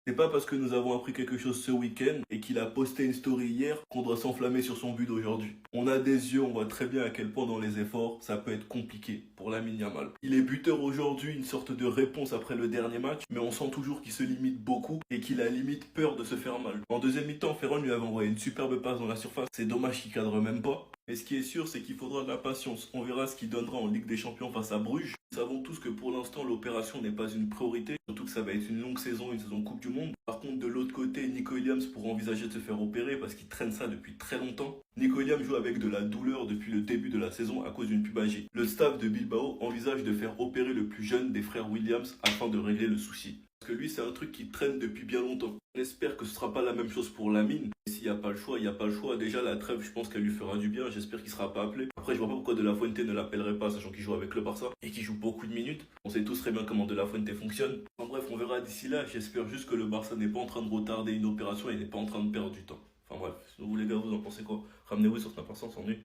C'est pas parce que nous avons appris quelque chose ce week-end et qu'il a posté une story hier qu'on doit s'enflammer sur son but d'aujourd'hui. On a des yeux, on voit très bien à quel point dans les efforts, ça peut être compliqué pour Lamine Yamal. Il est buteur aujourd'hui, une sorte de réponse après le dernier match, mais on sent toujours qu'il se limite beaucoup et qu'il a limite peur de se faire mal. En deuxième mi-temps, Ferran lui avait envoyé une superbe passe dans la surface, c'est dommage qu'il cadre même pas. Mais ce qui est sûr, c'est qu'il faudra de la patience. On verra ce qu'il donnera en Ligue des Champions face à Bruges. Nous savons tous que pour l'instant, l'opération n'est pas une priorité, surtout que ça va être une longue saison, une saison Coupe du Monde. Par contre, de l'autre côté, Nico Williams pourrait envisager de se faire opérer parce qu'il traîne ça depuis très longtemps. Nico Williams joue avec de la douleur depuis le début de la saison à cause d'une pubalgie. Le staff de Bilbao envisage de faire opérer le plus jeune des frères Williams afin de régler le souci. Parce que lui, c'est un truc qui traîne depuis bien longtemps. On espère que ce sera pas la même chose pour Lamine. S'il n'y a pas le choix, il n'y a pas le choix. Déjà, la trêve, je pense qu'elle lui fera du bien. J'espère qu'il sera pas appelé. Après, je vois pas pourquoi De La Fuente ne l'appellerait pas, sachant qu'il joue avec le Barça et qu'il joue beaucoup de minutes. On sait tous très bien comment De La Fuente fonctionne. En bref, on verra d'ici là. J'espère juste que le Barça n'est pas en train de retarder une opération et n'est pas en train de perdre du temps. Enfin bref, vous les gars, vous en pensez quoi? Ramenez-vous sur Snap, on s'ennuie.